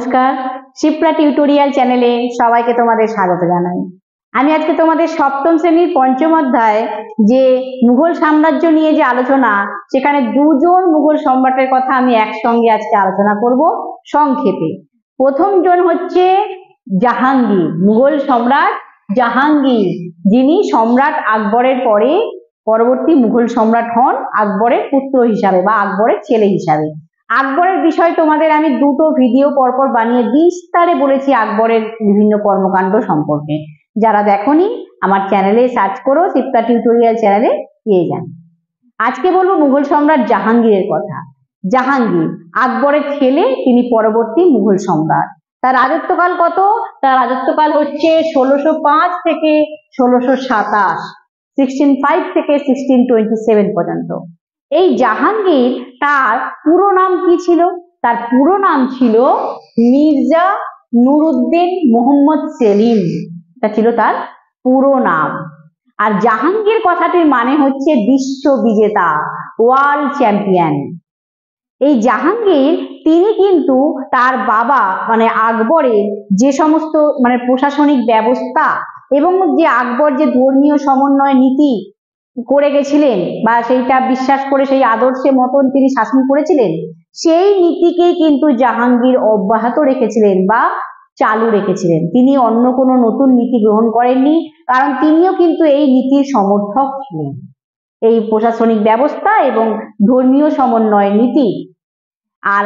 নমস্কার, শিপ্রা টিউটোরিয়াল চ্যানেলে সবাইকে তোমাদের স্বাগত জানাই। আমি আজকে তোমাদের সপ্তম শ্রেণীর পঞ্চম অধ্যায় যে মুঘল সাম্রাজ্য নিয়ে যে আলোচনা, সেখানে দুজন মুঘল সম্রাটের কথা আমি একসঙ্গে আজকে আলোচনা করব সংক্ষেপে। প্রথম জন হচ্ছে জাহাঙ্গীর, মুঘল সম্রাট জাহাঙ্গীর, যিনি সম্রাট আকবরের পরে পরবর্তী মুঘল সম্রাট হন আকবরের পুত্র হিসাবে বা আকবরের ছেলে হিসাবে। আকবরের বিষয় তোমাদের আমি দুটো ভিডিও পরপর বানিয়ে বিস্তারে বলেছি আকবরের বিভিন্ন কর্মকাণ্ড সম্পর্কে। যারা দেখোনি আমার চ্যানেলে সার্চ করো, শিপ্রা টিউটোরিয়াল চ্যানেলে পেয়ে যান। আজকে বলবো মুঘল সম্রাট জাহাঙ্গীরের কথা। জাহাঙ্গীর আকবরের ছেলে, তিনি পরবর্তী মুঘল সম্রাট। তার রাজত্বকাল কত? তার রাজত্বকাল হচ্ছে 1605 থেকে 1627, 1605 থেকে 1627 পর্যন্ত। এই জাহাঙ্গীর, তার পুরো নাম কি ছিল? তার পুরো নাম ছিল মির্জা নুরউদ্দিন মোহাম্মদ সেলিম। এটা ছিল তার পুরো নাম। আর জাহাঙ্গীর কথাটির মানে হচ্ছে বিশ্ব বিজেতা, ওয়ার্ল্ড চ্যাম্পিয়ন। এই জাহাঙ্গীর, তিনি কিন্তু তার বাবা মানে আকবরের যে সমস্ত মানে প্রশাসনিক ব্যবস্থা এবং যে আকবর যে ধর্মীয় সমন্বয় নীতি করে গেছিলেন বা সেইটা বিশ্বাস করে সেই আদর্শে মতন তিনি শাসন করেছিলেন, সেই নীতিকেই কিন্তু জাহাঙ্গীর অব্যাহত রেখেছিলেন বা চালু রেখেছিলেন। তিনি অন্য কোনো নতুন নীতি গ্রহণ করেননি, কারণ তিনিও কিন্তু এই নীতির সমর্থক ছিলেন, এই প্রশাসনিক ব্যবস্থা এবং ধর্মীয় সমন্বয় নীতি। আর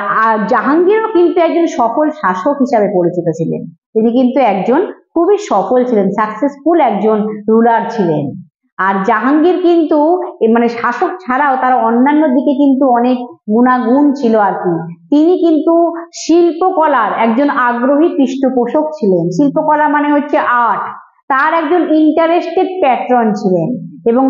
জাহাঙ্গীরও কিন্তু একজন সফল শাসক হিসাবে পরিচিত ছিলেন। তিনি কিন্তু একজন খুবই সফল ছিলেন, সাকসেসফুল একজন রুলার ছিলেন। আর জাহাঙ্গীর কিন্তু মানে শাসক ছাড়াও তার অন্যান্য দিকে কিন্তু অনেক গুণাগুণ ছিল আর কি। তিনি কিন্তু শিল্পকলার একজন আগ্রহী পৃষ্ঠপোষক ছিলেন। শিল্পকলা মানে হচ্ছে আর্ট, তার একজন ইন্টারেস্টেড প্যাট্রন ছিলেন। এবং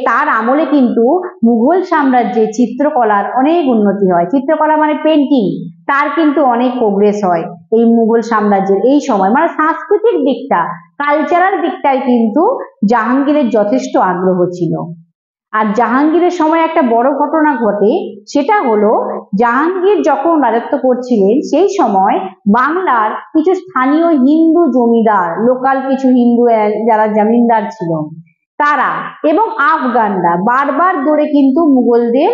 তার আমলে কিন্তু মুঘল সাম্রাজ্যে চিত্রকলার অনেক উন্নতি হয়। চিত্রকলা মানে পেন্টিং, তার কিন্তু অনেক প্রোগ্রেস হয় এই মুঘল সাম্রাজ্যের এই সময়। মানে সাংস্কৃতিক দিকটা, কালচারাল দিকটায় কিন্তু জাহাঙ্গীরের যথেষ্ট আগ্রহ ছিল। আর জাহাঙ্গীরের সময় একটা বড় ঘটনা ঘটে, সেটা হলো জাহাঙ্গীর যখন রাজত্ব করছিলেন সেই সময় বাংলার কিছু স্থানীয় হিন্দু জমিদার, লোকাল কিছু হিন্দু যারা জমিদার ছিল, তারা এবং আফগানরা বারবার ধরে কিন্তু মুঘলদের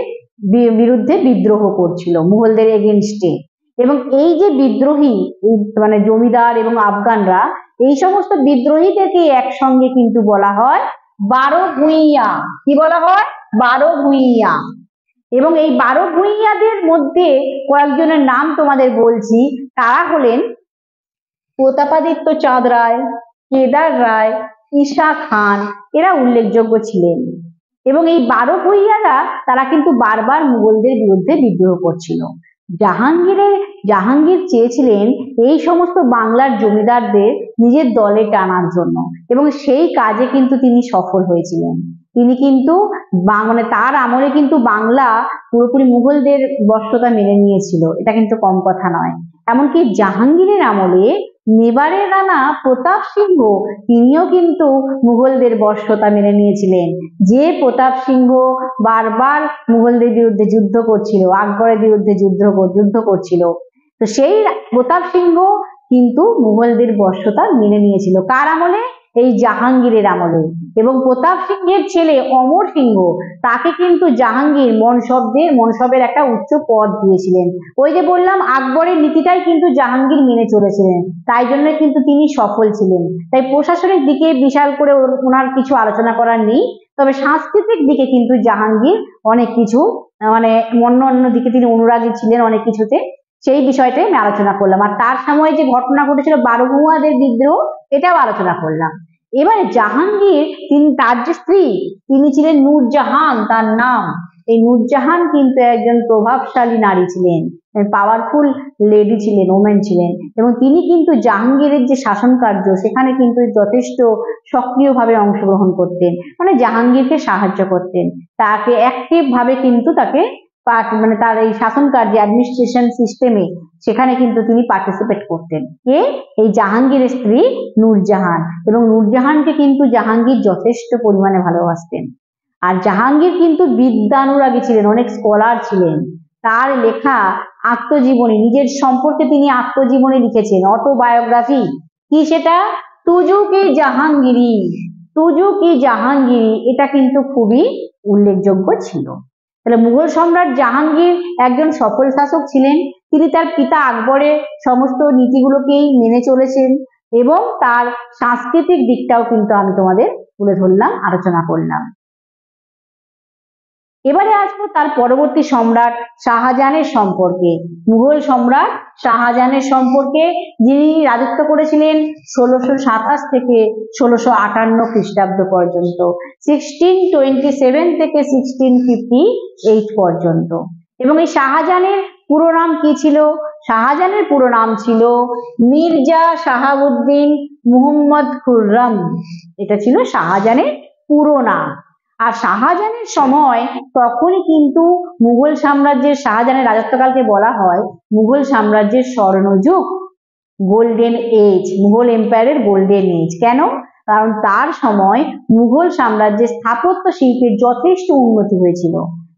বিরুদ্ধে বিদ্রোহ করছিল, মুঘলদের এগেনস্টে। এবং এই যে বিদ্রোহী মানে জমিদার এবং আফগানরা, এই সমস্ত বিদ্রোহীদেরকে একসঙ্গে কিন্তু বলা হয় 12 ভূঁইয়া। কি বলা হয়? 12 ভূঁইয়া। এবং এই 12 ভূঁইয়াদের মধ্যে কয়েকজনের নাম তোমাদের বলছি। তারা হলেন প্রতাপাদিত্য চাঁদ রায়, কেদার রায়, ঈশা খান, এরা উল্লেখযোগ্য ছিলেন। এবং এই 12 ভূঁইয়ারা তারা কিন্তু বারবার মুঘলদের বিরুদ্ধে বিদ্রোহ করছিল। জাহাঙ্গীর চেয়েছিলেন এই সমস্ত বাংলার জমিদারদের নিজের দলে টানার জন্য, এবং সেই কাজে কিন্তু তিনি সফল হয়েছিলেন। তিনি কিন্তু মানে তার আমলে কিন্তু বাংলা পুরোপুরি মুঘলদের বশ্যতা মেনে নিয়েছিল, এটা কিন্তু কম কথা নয়। এমনকি জাহাঙ্গীরের আমলে মেবারের রানা প্রতাপ সিংহ, তিনিও কিন্তু মুঘলদের বশ্যতা মেনে নিয়েছিলেন। যে প্রতাপ সিংহ বারবার মুঘলদের বিরুদ্ধে যুদ্ধ করছিল, আকবরের বিরুদ্ধে যুদ্ধ করছিল, তো সেই প্রতাপ সিংহ কিন্তু মুঘলদের বশ্যতা মেনে নিয়েছিল। কার আমলে? এই জাহাঙ্গীরের আমলে। এবং প্রতাপ সিংহের ছেলে অমর সিংহ, তাকে কিন্তু জাহাঙ্গীর মনসবের একটা উচ্চ পদ দিয়েছিলেন। ওই যে বললাম আকবরের নীতিটাই কিন্তু জাহাঙ্গীর মেনে চলেছিলেন, তাই জন্য কিন্তু তিনি সফল ছিলেন। তাই প্রশাসনিক দিকে বিশাল করে ওনার কিছু আলোচনা করার নেই, তবে সাংস্কৃতিক দিকে কিন্তু জাহাঙ্গীর অনেক কিছু মানে অন্য দিকে তিনি অনুরাগী ছিলেন অনেক কিছুতে, সেই বিষয়টাই আমি আলোচনা করলাম। আর তার সময় যে ঘটনা ঘটেছিল 12 ভূঁইয়াদের বিদ্রোহ, এটাও আলোচনা করলাম। এবারে জাহাঙ্গীর, তার যে স্ত্রী, তিনি ছিলেন নূরজাহান তার নাম। এই নূরজাহান কিন্তু একজন প্রভাবশালী নারী ছিলেন, পাওয়ারফুল লেডি ছিলেন, ওমেন ছিলেন। এবং তিনি কিন্তু জাহাঙ্গীরের যে শাসন কার্য, সেখানে কিন্তু যথেষ্ট সক্রিয়ভাবে অংশগ্রহণ করতেন, মানে জাহাঙ্গীরকে সাহায্য করতেন, তাকে অ্যাক্টিভ ভাবে কিন্তু তাকে মানে তার এই শাসন কার্যে, অ্যাডমিনিস্ট্রেশন সিস্টেমে, সেখানে কিন্তু তিনি পার্টিসিপেট করতেন। কে? এই জাহাঙ্গীরের স্ত্রী নূরজাহান। এবং নূরজাহানকে কিন্তু জাহাঙ্গীর যথেষ্ট পরিমাণে ভালোবাসতেন। আর জাহাঙ্গীর কিন্তু বিদ্যানুরাগী ছিলেন, অনেক স্কলার ছিলেন। তার লেখা আত্মজীবনী, নিজের সম্পর্কে তিনি আত্মজীবনী লিখেছেন, অটোবায়োগ্রাফি। কি সেটা? তুজু কি জাহাঙ্গীরি, তুজু কি জাহাঙ্গীরি, এটা কিন্তু খুবই উল্লেখযোগ্য ছিল। তাহলে মুঘল সম্রাট জাহাঙ্গীর একজন সফল শাসক ছিলেন। তিনি তার পিতা আকবরের সমস্ত নীতিগুলোকেই মেনে চলেছেন এবং তার সাংস্কৃতিক দিকটাও কিন্তু আমি তোমাদের তুলে ধরলাম, আলোচনা করলাম। এবারে আসবো তার পরবর্তী সম্রাট শাহজাহানের সম্পর্কে। মুঘল সম্রাট শাহজাহানের সম্পর্কে, যিনি রাজত্ব করেছিলেন 1627 থেকে 1658 খ্রিস্টাব্দ পর্যন্ত, 1627 থেকে 1658 পর্যন্ত। এবং এই শাহজাহানের পুরো নাম কি ছিল? শাহজাহানের পুরো নাম ছিল মির্জা শাহাবুদ্দিন মুহাম্মদ খুররম। এটা ছিল শাহজাহানের পুরো নাম। আর শাহজাহানের সময় তখনই কিন্তু মুঘল সাম্রাজ্যের, শাহজাহানের রাজত্বকালকে বলা হয় মুঘল সাম্রাজ্যের স্বর্ণযুগ, গোল্ডেন এজ, মুঘল এম্পায়ারের গোল্ডেন এজ। কেন? কারণ তার সময় মুঘল সাম্রাজ্যের স্থাপত্য শিল্পের যথেষ্ট উন্নতি হয়েছিল,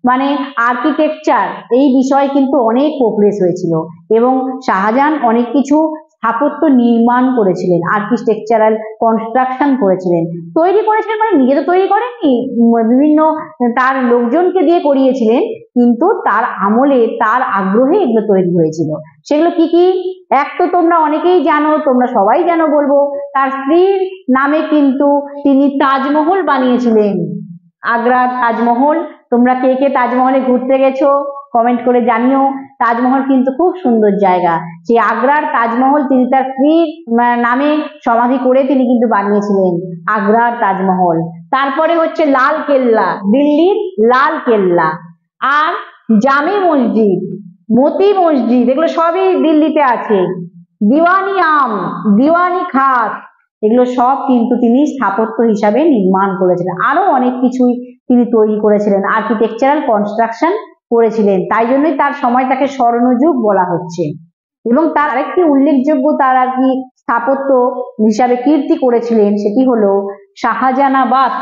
মানে আর্কিটেকচার এই বিষয়ে কিন্তু অনেক প্রোগ্রেস হয়েছিল এবং শাহজাহান অনেক কিছু স্থাপত্য নির্মাণ করেছিলেন, আর্কিটেকচারাল কনস্ট্রাকশন করেছিলেন, তৈরি করেছিলেন, মানে নিজে তো তৈরি করেননি, বিভিন্ন তার লোকজনকে দিয়ে করিয়েছিলেন, কিন্তু তার আমলে তার আগ্রহে এগুলো তৈরি হয়েছিল। সেগুলো কি কি? এক তো তোমরা অনেকেই জানো, তোমরা সবাই জানো বলবো, তার স্ত্রীর নামে কিন্তু তিনি তাজমহল বানিয়েছিলেন, আগ্রার তাজমহল। তোমরা কে কে তাজমহলে ঘুরতে গেছো কমেন্ট করে জানিও। তাজমহল কিন্তু খুব সুন্দর জায়গা। সেই আগ্রার তাজমহল তিনি তার স্ত্রীর নামে সমাধি করে তিনি কিন্তু বানিয়েছিলেন, আগ্রার তাজমহল। তারপরে হচ্ছে লাল কেল্লা, দিল্লির লাল কেল্লা, আর জামে মসজিদ, মতি মসজিদ, এগুলো সবই দিল্লিতে আছে। দিওয়ানি আম, দিওয়ানি খাস, এগুলো সব কিন্তু তিনি স্থাপত্য হিসাবে নির্মাণ করেছিলেন। আরো অনেক কিছুই তিনি তৈরি করেছিলেন, আর্কিটেকচারাল কনস্ট্রাকশন করেছিলেন, তাই জন্যই তার সময়টাকে স্বর্ণযুগ বলা হচ্ছে। এবং তার আরেকটি উল্লেখযোগ্য তার আর কি স্থাপত্য হিসাবে কীর্তি করেছিলেন, সেটি হলো শাহজাহানাবাদ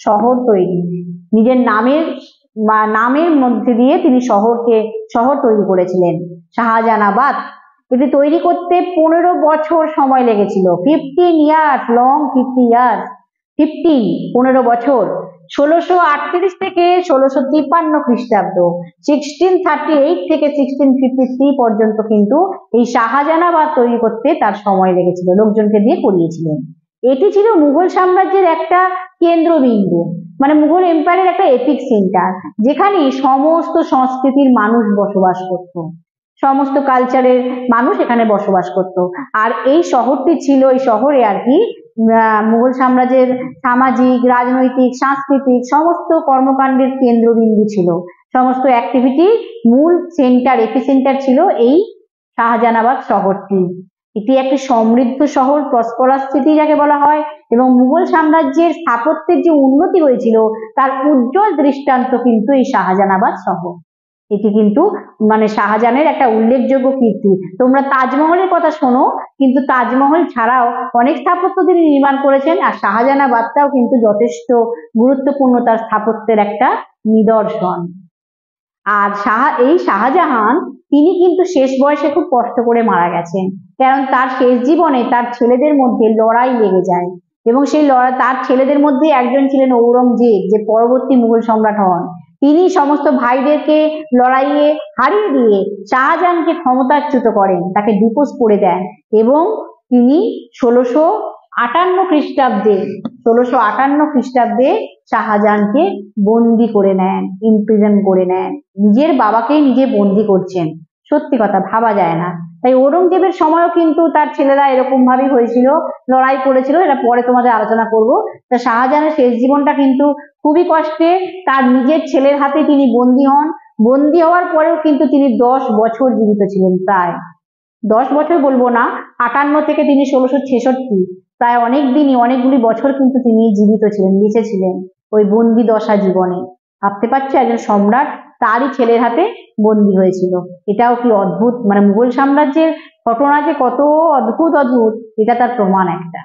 শহর তৈরি। নিজের নামের মধ্যে দিয়ে তিনি শহর তৈরি করেছিলেন, শাহজাহানাবাদ। এটি তৈরি করতে 15 বছর সময় লেগেছিল, 15 ইয়ার্স, লং 50 ইয়ার্স, 15 বছর। 1638 থেকে 1653 খ্রিস্টাব্দ, 1638 থেকে 1653 পর্যন্ত কিন্তু এই শাহজাহানাবাদ তৈরি করতে তার সময় লেগেছিল, লোকজনকে দিয়ে করিয়েছিলেন। এটি ছিল মুঘল সাম্রাজ্যের একটা কেন্দ্রবিন্দু, মানে মুঘল এম্পায়ারের একটা এপিক সেন্টার, যেখানে সমস্ত সংস্কৃতির মানুষ বসবাস করত, সমস্ত কালচারের মানুষ এখানে বসবাস করত। আর এই শহরটি ছিল, এই শহরে আর কি মুঘল সাম্রাজ্যের সামাজিক, রাজনৈতিক, সাংস্কৃতিক সমস্ত কর্মকাণ্ডের কেন্দ্রবিন্দু ছিল, সমস্ত অ্যাক্টিভিটির মূল সেন্টার, এপিসেন্টার ছিল এই শাহজাহানাবাদ শহরটি। এটি একটি সমৃদ্ধ শহর, প্রসপারাস সিটি যাকে বলা হয়, এবং মুঘল সাম্রাজ্যের স্থাপত্যের যে উন্নতি হয়েছিল তার উজ্জ্বল দৃষ্টান্ত কিন্তু এই শাহজাহানাবাদ শহর। এটি কিন্তু মানে শাহজাহানের একটা উল্লেখযোগ্য কীর্তি। তোমরা তাজমহলের কথা শোনো, কিন্তু তাজমহল ছাড়াও অনেক স্থাপত্য তিনি নির্মাণ করেছেন, আর শাহজাহানাবাদটাও কিন্তু যথেষ্ট গুরুত্বপূর্ণ তার স্থাপত্যের একটা নিদর্শন। আর এই শাহজাহান তিনি কিন্তু শেষ বয়সে খুব কষ্ট করে মারা গেছেন, কারণ তার শেষ জীবনে তার ছেলেদের মধ্যে লড়াই লেগে যায়, এবং সেই তার ছেলেদের মধ্যে একজন ছিলেন ঔরঙ্গজেব, যে পরবর্তী মুঘল সম্রাট হন। তিনি সমস্ত ভাইদেরকে লড়াইয়ে হারিয়ে দিয়ে শাহজাহানকে ক্ষমতাচ্যুত করেন, তাকে ডিপোজ করে দেন, এবং তিনি 1658 খ্রিস্টাব্দে শাহজাহানকে বন্দি করে নেন, ইমপ্রিজন করে নেন। নিজের বাবাকেই নিজে বন্দি করছেন, সত্যি কথা ভাবা যায় না। তাই ঔরঙ্গজেবের সময়ও কিন্তু তার ছেলেরা এরকম ভাবেই হয়েছিল, লড়াই করেছিল, এটা পরে তোমাদের আলোচনা করব। তা শাহজাহানের শেষ জীবনটা কিন্তু খুবই কষ্টে, তার নিজের ছেলের হাতে তিনি বন্দী হন। বন্দী হওয়ার পরেও কিন্তু তিনি 10 বছর জীবিত ছিলেন, প্রায় 10 বছর বলবো না, 58 থেকে তিনি 1666, প্রায় অনেক দিনই, অনেকগুলি বছর কিন্তু তিনি জীবিত ছিলেন, বেঁচে ছিলেন ওই বন্দি দশা জীবনে। ভাবতে পারছো একজন সম্রাট তারই ছেলের হাতে বন্দী হয়েছিল, এটাও কি অদ্ভুত, মানে মুঘল সাম্রাজ্যের ঘটনা যে কত অদ্ভুত, এটা তার প্রমাণ একটা।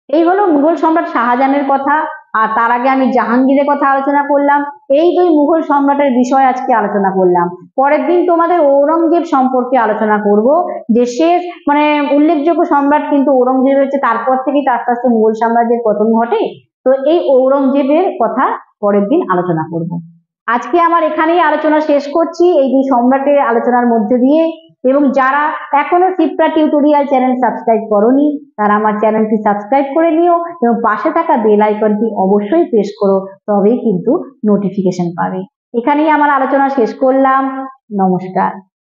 এই হলো মুঘল সম্রাট শাহজাহানের কথা। আর তার আগে আমি জাহাঙ্গীরের কথা আলোচনা করলাম। এই দুই মুঘল সম্রাটের বিষয় আজকে আলোচনা করলাম। পরের দিন তোমাদের ঔরঙ্গজেব সম্পর্কে আলোচনা করব, যে শেষ মানে উল্লেখযোগ্য সম্রাট কিন্তু ঔরঙ্গজেব হচ্ছে, তারপর থেকেই আস্তে আস্তে মুঘল সাম্রাজ্যের পতন ঘটে। তো এই ঔরঙ্গজেবের কথা পরের দিন আলোচনা করব। আজকে আমার এখানেই আলোচনা শেষ করছি এই দুই সম্রাটের আলোচনার মধ্যে দিয়ে। এবং যারা এখনো শিপ্রা টিউটোরিয়াল চ্যানেল সাবস্ক্রাইব করোনি, তারা আমার চ্যানেলটি সাবস্ক্রাইব করে নিও এবং পাশে থাকা বেল আইকনটি অবশ্যই প্রেস করো, তবেই কিন্তু নোটিফিকেশন পাবে। এখানেই আমার আলোচনা শেষ করলাম। নমস্কার।